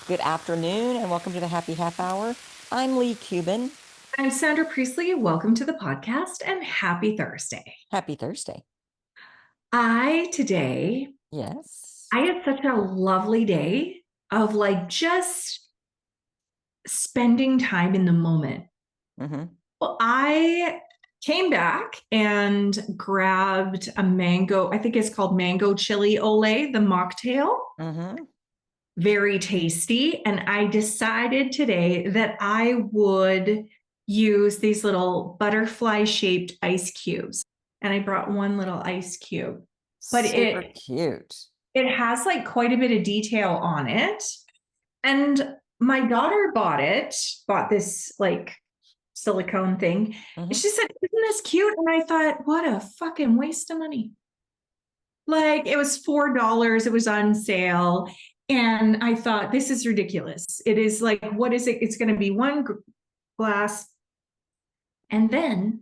Good afternoon and welcome to the Happy Half Hour. I'm Leigh Kubin. I'm Sandra Priestley. Welcome to the podcast and happy Thursday. Happy Thursday. Today, Yes. I had such a lovely day of just spending time in the moment. Mm-hmm. Well, I came back and grabbed a mango, I think it's called mango chili ole, the mocktail. Mm-hmm. Very tasty. And I decided today that I would use these little butterfly shaped ice cubes. And I brought one little ice cube, but Super cute. it has quite a bit of detail on it. And my daughter bought this silicone thing. Mm-hmm. She said, "Isn't this cute?" And I thought, what a fucking waste of money. It was $4, it was on sale. And I thought, this is ridiculous. It is what is it? It's going to be one glass. And then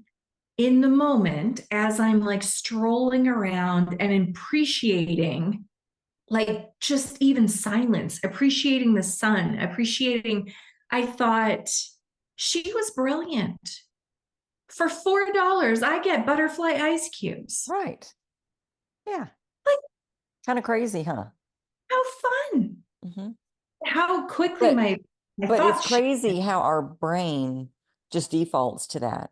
in the moment, as I'm strolling around and appreciating, just even silence, appreciating the sun, I thought she was brilliant. For $4, I get butterfly ice cubes. Right. Yeah. Kind of crazy, huh? How fun. Mm-hmm. How quickly my But thoughts it's crazy how our brain just defaults to that.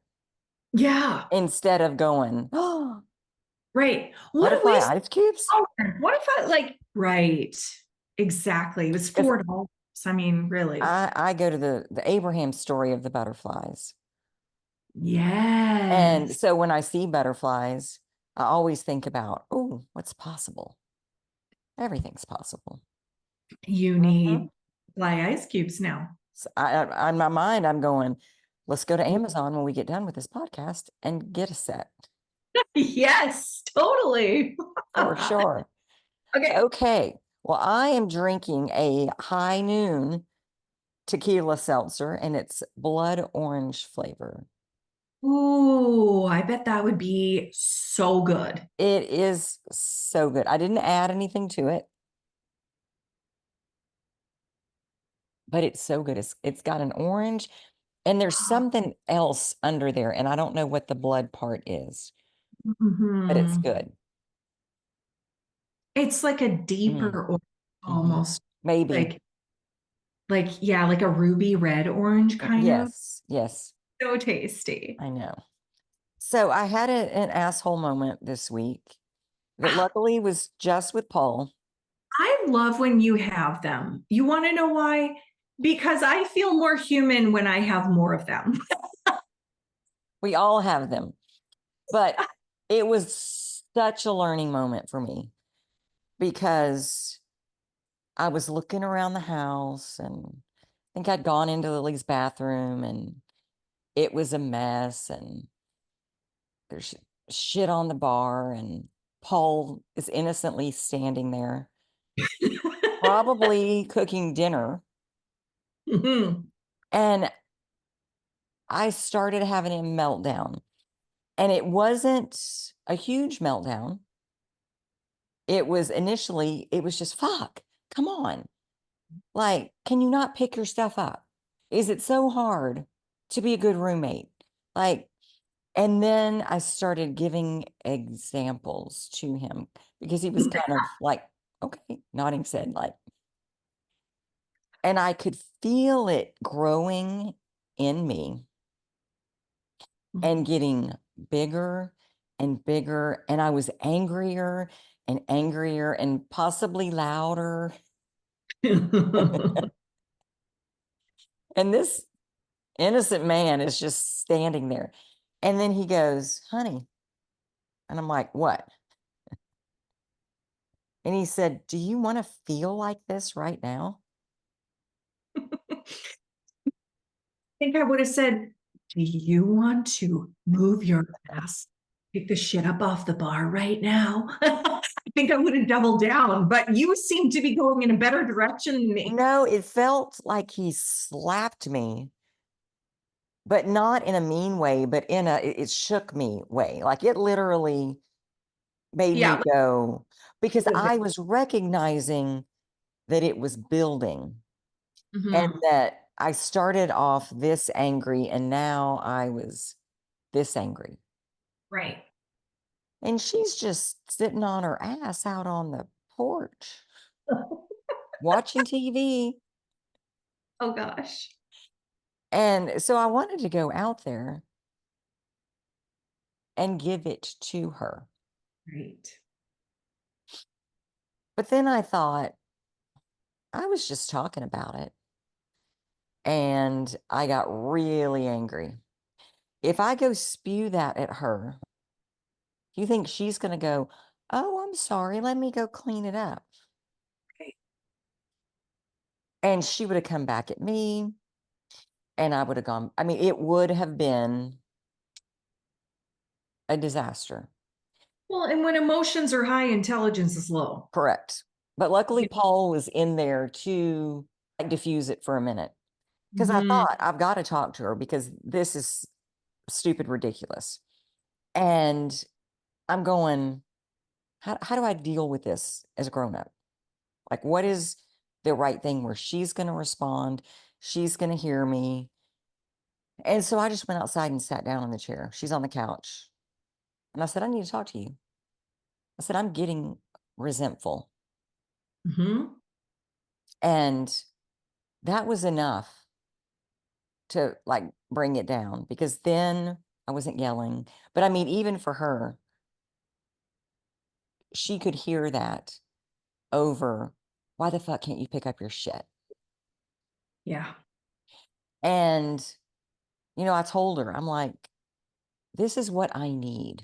Yeah. Instead of going, oh, Right. What a butterfly waste. ice cubes? What if right. Exactly. It was $4. I mean, really. I go to the Abraham story of the butterflies. Yes. And so when I see butterflies, I always think about, oh, what's possible? Everything's possible. You need fly ice cubes now. So on my mind, I'm going, let's go to Amazon when we get done with this podcast and get a set. Yes, totally. For sure. Okay. Well, I am drinking a high noon tequila seltzer and it's blood orange flavor. Ooh, I bet that would be so good. It is so good. I didn't add anything to it, but it's so good. It's got an orange and there's something else under there. And I don't know what the blood part is, but it's good. It's like a deeper orange, almost. Maybe. Yeah, like a ruby red orange kind of. Yes. So tasty. I know. So I had an asshole moment this week that luckily was just with Paul. I love when you have them. You want to know why? Because I feel more human when I have more of them. We all have them. But it was such a learning moment for me because I was looking around the house and I think I'd gone into Lily's bathroom and it was a mess and there's shit on the bar and Paul is innocently standing there, probably cooking dinner. And I started having a meltdown. And it wasn't a huge meltdown. It was just, fuck, come on. Can you not pick your stuff up? Is it so hard to be a good roommate? And then I started giving examples to him because he was kind of okay, nodding his head, and I could feel it growing in me and getting bigger and bigger. And I was angrier and angrier and possibly louder. And this innocent man is just standing there. And then he goes, honey. And I'm like, what? And he said, do you want to feel like this right now? I think I would have said, do you want to move your ass, pick the shit up off the bar right now? I think I would have doubled down, but you seem to be going in a better direction than me. No, it felt like he slapped me, but not in a mean way, but in it shook me way. It literally made me go, because I was recognizing that it was building. And Mhm. that I started off this angry and now I was this angry. Right. And she's just sitting on her ass out on the porch watching TV. Oh gosh. And so I wanted to go out there and give it to her. Right. But then I thought, I was just talking about it and I got really angry. If I go spew that at her, you think she's going to go, "Oh, I'm sorry. Let me go clean it up." Right. And she would have come back at me and I would have gone, I mean, it would have been a disaster. Well, and when emotions are high, intelligence is low. Correct. But luckily, Yeah. Paul was in there to like diffuse it for a minute because I Mhm. thought I've got to talk to her because this is stupid, ridiculous. And I'm going, how do I deal with this as a grown up? Like, what is the right thing where she's going to respond? She's going to hear me. And so I just went outside and sat down on the chair. She's on the couch. And I said, I need to talk to you. I said, I'm getting resentful. Mhm. And that was enough to like bring it down because then I wasn't yelling. But I mean, even for her, she could hear that over, why the fuck can't you pick up your shit? Yeah. And, I told her, I'm like, this is what I need.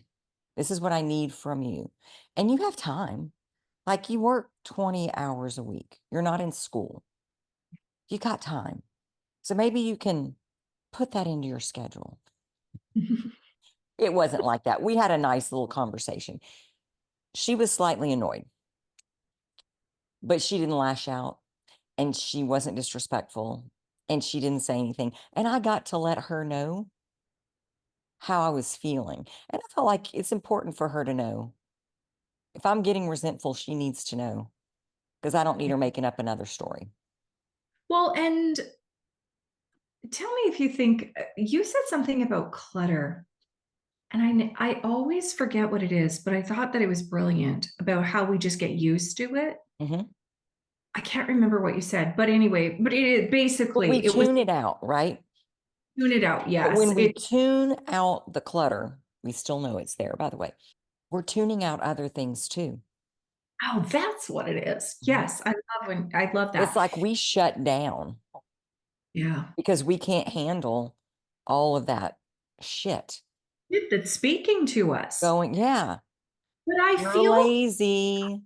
This is what I need from you. And you have time. Like you work 20 hours a week. You're not in school. You got time. So maybe you can put that into your schedule. It wasn't like that. We had a nice little conversation. She was slightly annoyed, but she didn't lash out and she wasn't disrespectful and she didn't say anything. And I got to let her know how I was feeling. And I felt like it's important for her to know. If I'm getting resentful, she needs to know because I don't need her making up another story. Well, and tell me if you think you said something about clutter. And I always forget what it is, but I thought that it was brilliant about how we just get used to it. Mhm. I can't remember what you said, but anyway, but it But we basically it was tune it out, right? tune it out. But Yes. when we tune out the clutter, we still know it's there, by the way. We're tuning out other things too. Oh, that's what it is. Mhm. Yes. I love It's that. like we shut down Yeah. because we can't handle all of that shit That's speaking to us. going, yeah, But I you're feel, lazy,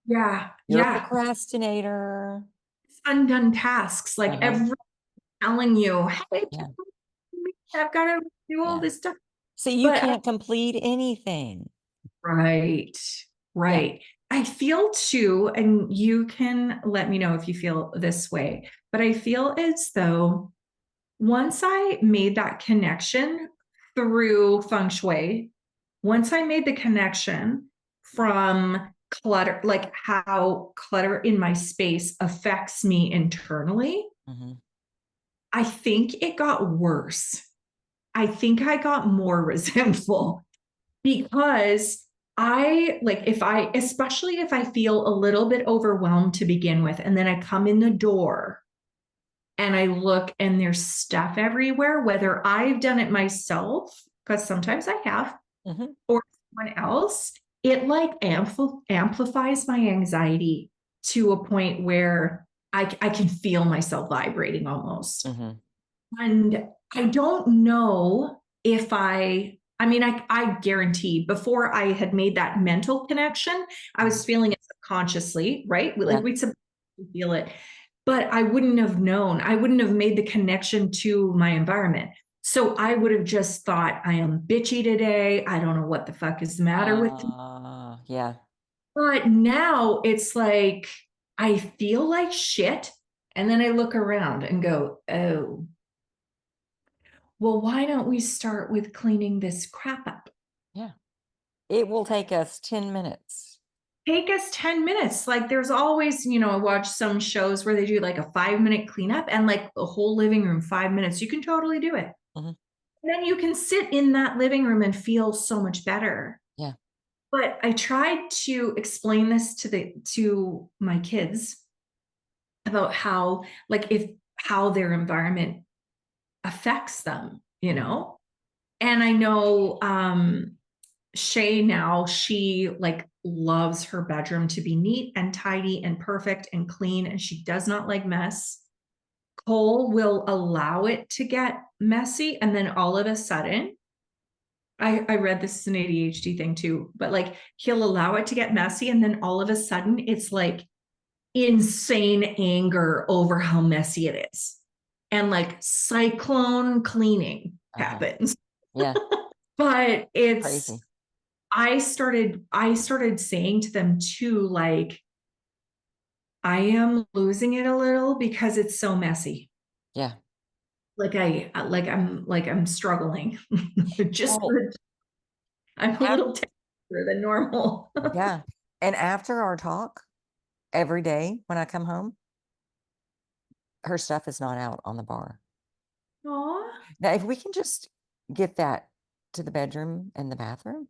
yeah, you're a yeah. procrastinator. It's undone tasks. Like Uh-huh. every telling you, hey, Yeah, I've got to do all yeah. this stuff. So you But can't complete anything. right, Yeah. right. I feel too, and you can let me know if you feel this way, but I feel as though once I made that connection through feng shui, once I made the connection from clutter, like how clutter in my space affects me internally, Hmm. I think it got worse. I think I got more resentful because I like if I, especially if I feel a little bit overwhelmed to begin with, and then I come in the door and I look and there's stuff everywhere, whether I've done it myself, because sometimes I have, Hmm. or someone else, it like amplifies my anxiety to a point where I can feel myself vibrating almost. Hmm. And I don't know if I mean, I guarantee before I had made that mental connection, I was feeling it subconsciously, right? Like Yeah. we'd subconsciously feel it, but I wouldn't have known. I wouldn't have made the connection to my environment. So I would have just thought, I am bitchy today. I don't know what the fuck is the matter with me. Yeah. But now it's like, I feel like shit. And then I look around and go, oh, well, why don't we start with cleaning this crap up? Yeah. It will take us 10 minutes. take us 10 minutes. Like there's always, you know, I watch some shows where they do like a 5-minute cleanup and like the whole living room, 5 minutes. You can totally do it. Mhm. And then you can sit in that living room and feel so much better. Yeah. But I tried to explain this to my kids about how, like, if how their environment affects them, you Mhm. know? And I know Shay now, she like loves her bedroom to be neat and tidy and perfect and clean, and she does not like mess. Cole will allow it to get messy, and then all of a sudden, I read this is an ADHD thing too, but like he'll allow it to get messy, and then all of a sudden it's like insane anger over how messy it is. And like cyclone cleaning Uh-huh. happens. Yeah. But it's Crazy. I started saying to them too, like, I am losing it a little because it's so messy. Yeah. I'm struggling. Just Well, I'm a af little tenser than normal. yeah. And after our talk, every day when I come home, her stuff is not out on the bar. Aw. Now, if we can just get that to the bedroom and the bathroom,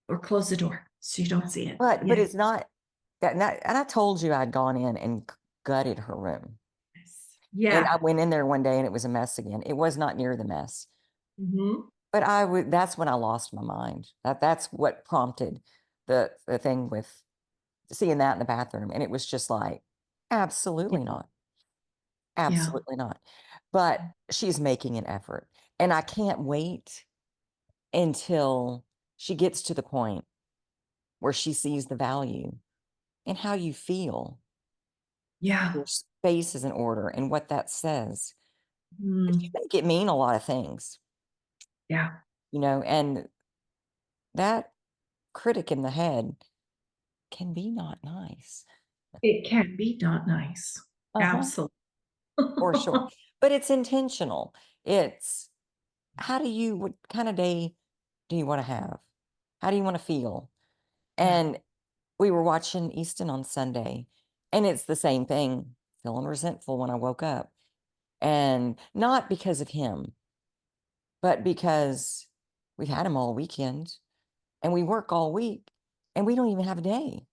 Or close the door so you don't see it. but Yeah. it's not that. Not, and I told you I'd gone in and gutted her room, and I Yeah. went in there one day and it was a mess again. It was not near the mess, Mhm. but I would. That's when I lost my mind. That's what prompted the thing with seeing that in the bathroom, and it was just like, Yeah. absolutely not, Yeah. absolutely not. But she's making an effort, and I can't wait until she gets to the point where she sees the value in how you feel, Yeah. your space is in order, and what that says. But you Mm. make it mean a lot of things, Yeah. and that critic in the head can be not nice. It can be not nice. Uh-huh. Absolutely. For sure. But it's intentional. It's what kind of day do you want to have? How do you want to feel? Yeah. And we were watching Easton on Sunday, and it's the same thing, feeling resentful when I woke up. And not because of him, but because we've had him all weekend and we work all week and we don't even have a day.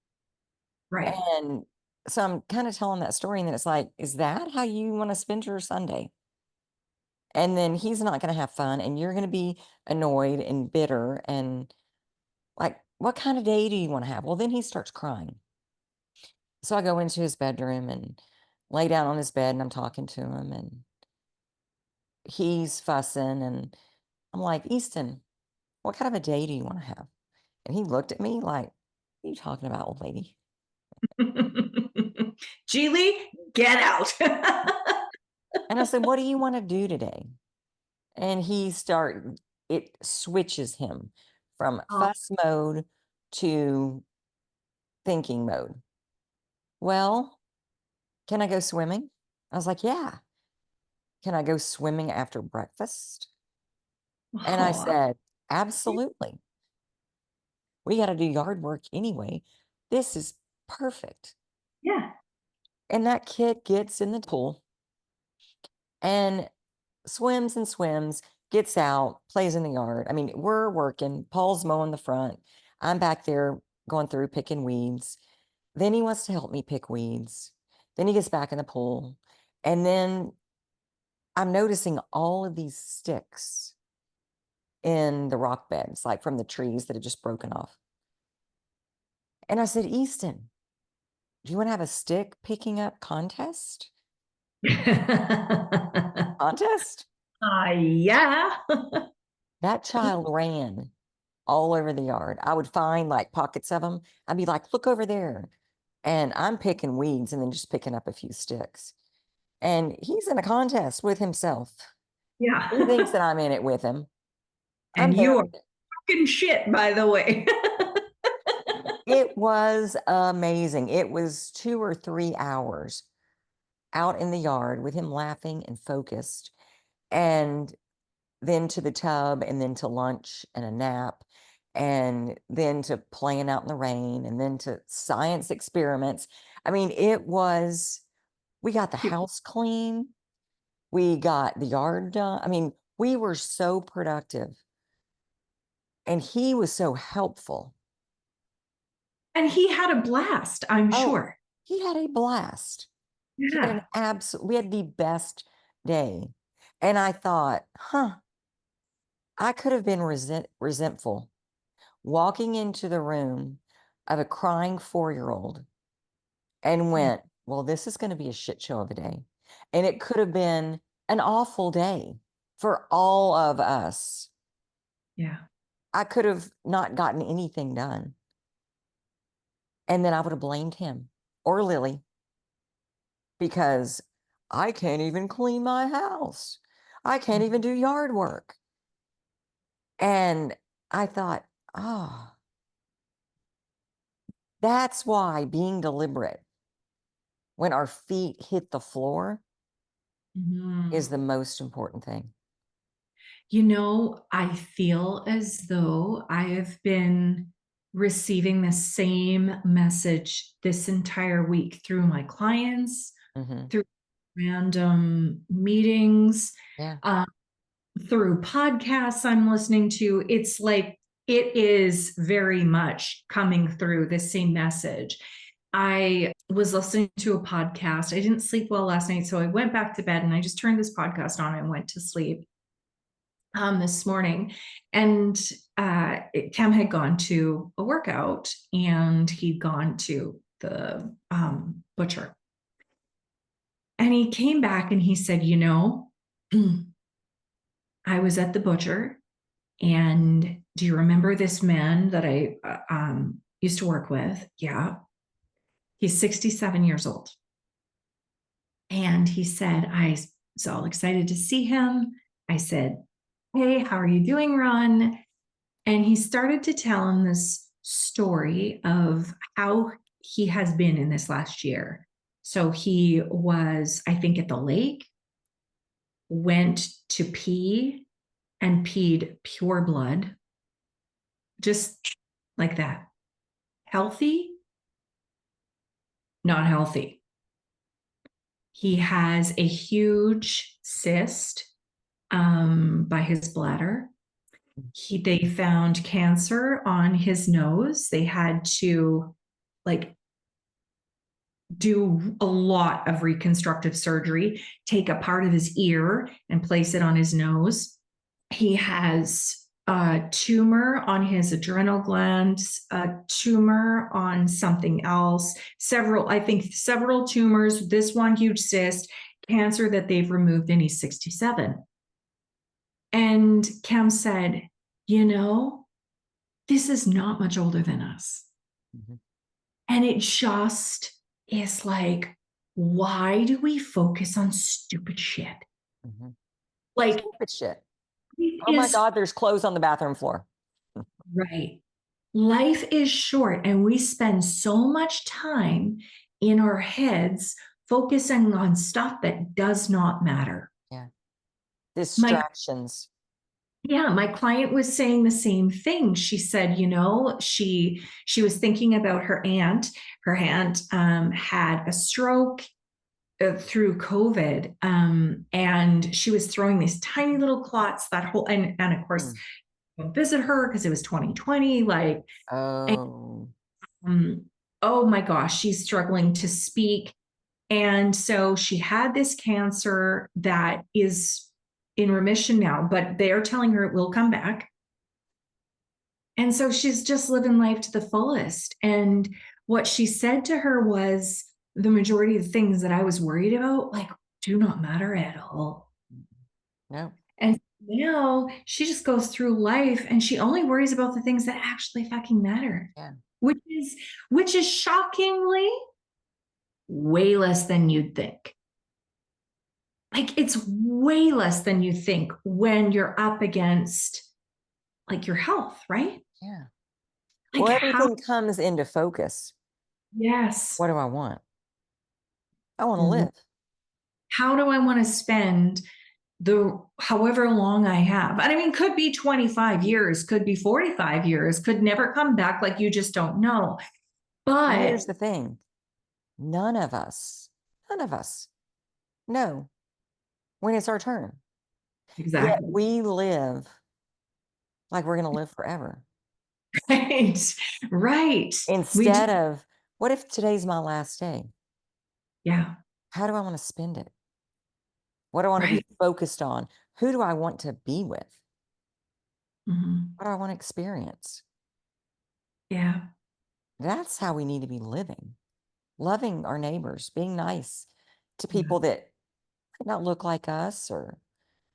Right. And so I'm kind of telling that story, and then it's like, is that how you want to spend your Sunday? And then he's not going to have fun, and you're going to be annoyed and bitter. And like, what kind of day do you want to have? Well, then he starts crying. So I go into his bedroom and lay down on his bed, and I'm talking to him, and he's fussing. And I'm like, Easton, what kind of a day do you want to have? And he looked at me like, what are you talking about, old lady? Geely, get out. And I said, what do you want to do today? And it switches him from Oh, fuss mode to thinking mode. Well, can I go swimming? I was like, yeah. Can I go swimming after breakfast? And I oh, said, absolutely. We got to do yard work anyway. This is perfect. yeah. And that kid gets in the pool and swims and swims, gets out, plays in the yard. I mean, we're working. Paul's mowing the front. I'm back there going through picking weeds. Then he wants to help me pick weeds. Then he gets back in the pool. And then I'm noticing all of these sticks in the rock beds, like from the trees that had just broken off. And I said, Easton, do you want to have a stick picking up contest? Contest? Yeah. That child ran all over the yard. I would find like pockets of them. I'd be like, look over there. And I'm picking weeds and then just picking up a few sticks. And he's in a contest with himself. He thinks Yeah. that I'm in it with him. I'm And there you are with it. fucking shit, by the way. It was amazing. It was 2 or 3 hours out in the yard with him laughing and focused, and then to the tub, and then to lunch and a nap. and then to playing out in the rain, and then to science experiments. I mean, we got the house clean, we got the yard done. I mean, we were so productive, and he was so helpful. And he had a blast, I'm Oh, sure. he had a blast. He had Yeah. we had the best day. And I thought, I could have been resentful walking into the room of a crying 4-year-old and went, well, this is going to be a shit show of a day. And it could have been an awful day for all of us. Yeah. I could have not gotten anything done. And then I would have blamed him or Lily because I can't even clean my house. I can't even do yard work. And I thought, oh, that's why being deliberate when our feet hit the floor is the most important thing. You know, I feel as though I have been receiving the same message this entire week through my clients, Mm-hmm. through random meetings, Yeah. through podcasts I'm listening to. It's like it is very much coming through the same message. I was listening to a podcast. I didn't sleep well last night, so I went back to bed and I just turned this podcast on and went to sleep this morning. And Cam had gone to a workout and he'd gone to the butcher. And he came back and he said, you know, I was at the butcher, and do you remember this man that I used to work with? Yeah. He's 67 years old. And he said, I was all excited to see him. I said, hey, how are you doing, Ron? And he started to tell him this story of how he has been in this last year. So he was, I think, at the lake, went to pee and peed pure blood, just like that. Healthy, not healthy. He has a huge cyst by his bladder. They found cancer on his nose. They had to like do a lot of reconstructive surgery, take a part of his ear and place it on his nose. He has a tumor on his adrenal glands, a tumor on something else, I think several tumors, this one huge cyst, cancer that they've removed, and he's 67. And Cam said, you know, this is not much older than us. Mm-hmm. And it just is like, why do we focus on stupid shit? Mm-hmm. Like, stupid shit. Oh my God, there's clothes on the bathroom floor. Right. Life is short, and we spend so much time in our heads focusing on stuff that does not matter. Yeah. Distractions. My client was saying the same thing. She said, you know, she was thinking about her aunt. Her aunt had a stroke through COVID, and she was throwing these tiny little clots that whole, and of course, visit her because it was 2020. Like, oh, oh my gosh, she's struggling to speak. And so she had this cancer that is in remission now, but they're telling her it will come back. And so she's just living life to the fullest. And what she said to her was, the majority of the things that I was worried about, like, do not matter at all. No. And now she just goes through life and she only worries about the things that actually fucking matter. Yeah. Which is shockingly way less than you'd think. Like, it's way less than you think when you're up against like your health, right? Yeah. Like, well, everything comes into focus. Yes. What do I want? I want to live. How do I want to spend however long I have. And I mean, could be 25 years, could be 45 years, could never come back. Like, you just don't know. And But here's the thing. None of us know when it's our turn. Yet exactly. we live like we're going to live forever. Right. Right. We do. Instead of, what if today's my last day? Yeah. How do I want to spend it? What do I want to be Right. focused on? Who do I want to be with? Mhm. What do I want to experience? Yeah. That's how we need to be living, loving our neighbors, being nice to Yeah. people that might not look like us or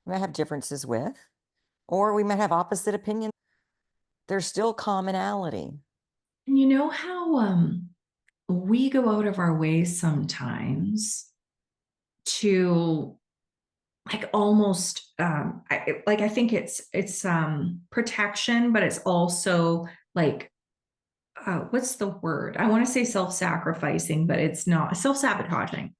we might have differences with, or we might have opposite opinions. There's still commonality. And you know how we go out of our way sometimes to like almost I think it's protection, but it's also like what's the word? I want to say self-sacrificing, but it's not self-sabotaging.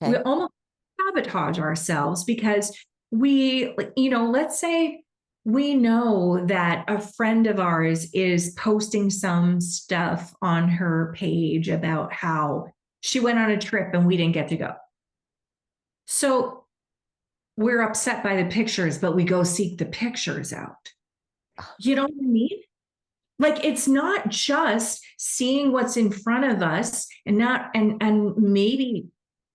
We Okay. almost sabotage ourselves because we, let's say we know that a friend of ours is posting some stuff on her page about how she went on a trip and we didn't get to go. So we're upset by the pictures, but we go seek the pictures out. You know what I mean? Like, it's not just seeing what's in front of us and not and maybe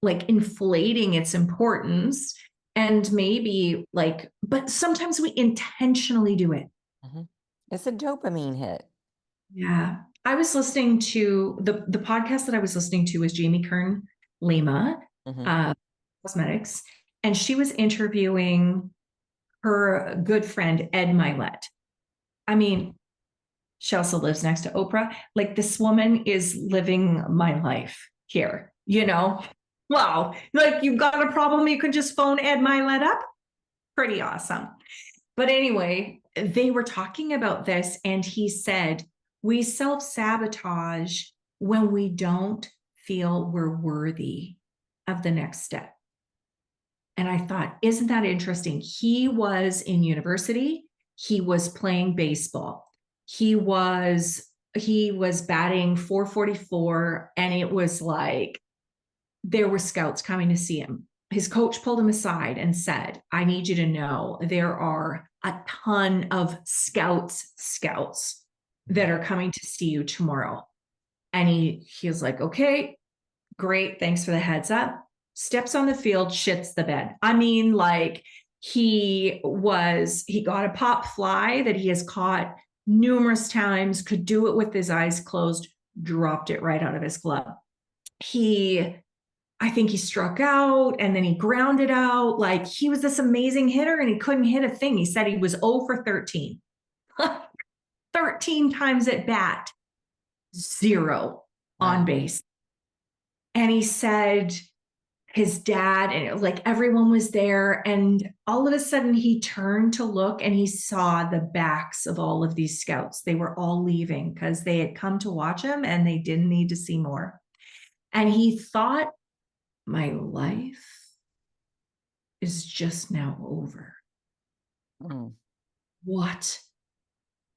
like inflating its importance, and maybe like, but sometimes we intentionally do it. Mhm. It's a dopamine hit. Yeah. I was listening to the podcast that I was listening to was Jamie Kern Lima, Mhm. uh, cosmetics, and she was interviewing her good friend Ed Milet. I mean, she also lives next to Oprah. Like, this woman is living my life here, you know? Wow. Like, you've got a problem, you can just phone Ed Milet up. Pretty awesome. But anyway, they were talking about this, and he said, we self sabotage when we don't feel we're worthy of the next step. And I thought, isn't that interesting? He was in university, he was playing baseball. He was batting 444, and it was like there were scouts coming to see him. His coach pulled him aside and said, I need you to know there are a ton of scouts that are coming to see you tomorrow. And he was like, okay, great, thanks for the heads up. Steps on the field, shits the bed. I mean, like, he got a pop fly that he has caught numerous times, could do it with his eyes closed, dropped it right out of his glove. I think he struck out and then he grounded out. Like, he was this amazing hitter and he couldn't hit a thing. He said he was 0 for 13. 13 times at bat, 0 on Wow. base. And he said his dad and like everyone was there, and all of a sudden he turned to look and he saw the backs of all of these scouts. They were all leaving because they had come to watch him and they didn't need to see more. And he thought, my life is just now over. Mm. What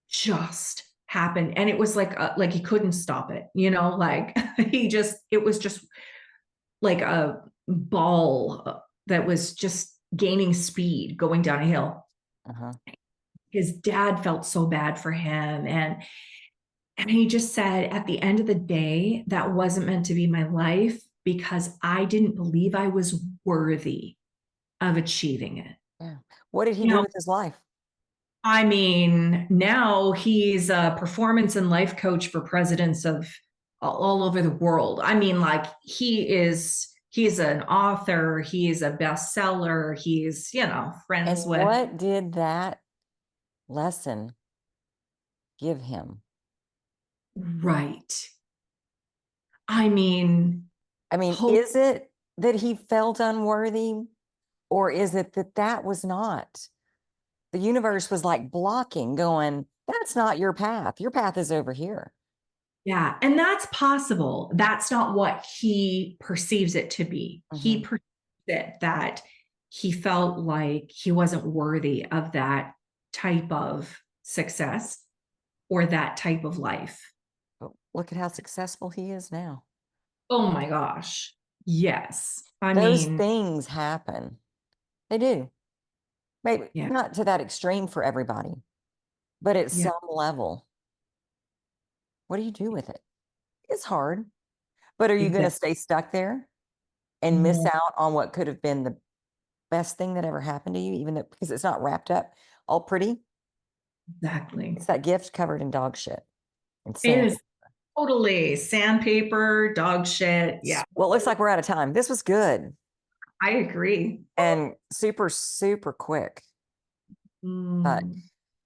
just happened? And it was like he couldn't stop it, like it was just like a ball that was just gaining speed going down a hill. Uh-huh. His dad felt so bad for him, and he just said, at the end of the day, that wasn't meant to be my life because I didn't believe I was worthy of achieving it. Yeah. What did he You do know, with his life? I mean, now he's a performance and life coach for presidents of all over the world. I mean, like, he's an author, he's a bestseller, he's, And friends with. what did that lesson give him? Right. I mean, I mean, hope. is it that he felt unworthy, or is it that that was not? The universe was like blocking, going, that's not your path. Your path is over here. Yeah, and that's possible. That's not what he perceives it to be. He Mhm. perceives it that he felt like he wasn't worthy of that type of success or that type of life. But look at how successful he is now. Oh my gosh. Yes. I Those mean, things happen. They do. Maybe yeah, not to that extreme for everybody, but at yeah, some level, what do you do with it? It's hard. But are you going to exactly. stay stuck there and miss No, out on what could have been the best thing that ever happened to you, even though because it's not wrapped up all pretty? exactly. It's that gift covered in dog shit and It sand. is totally sandpaper, dog shit. Yeah, Well, it looks like we're out of time. This was good I agree. and super, super quick. But Mm.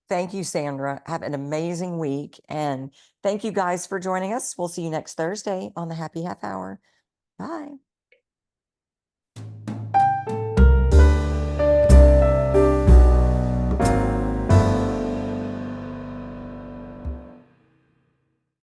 thank you, Sandra. Have an amazing week. And thank you guys for joining us. We'll see you next Thursday on the Happy Half Hour. Bye.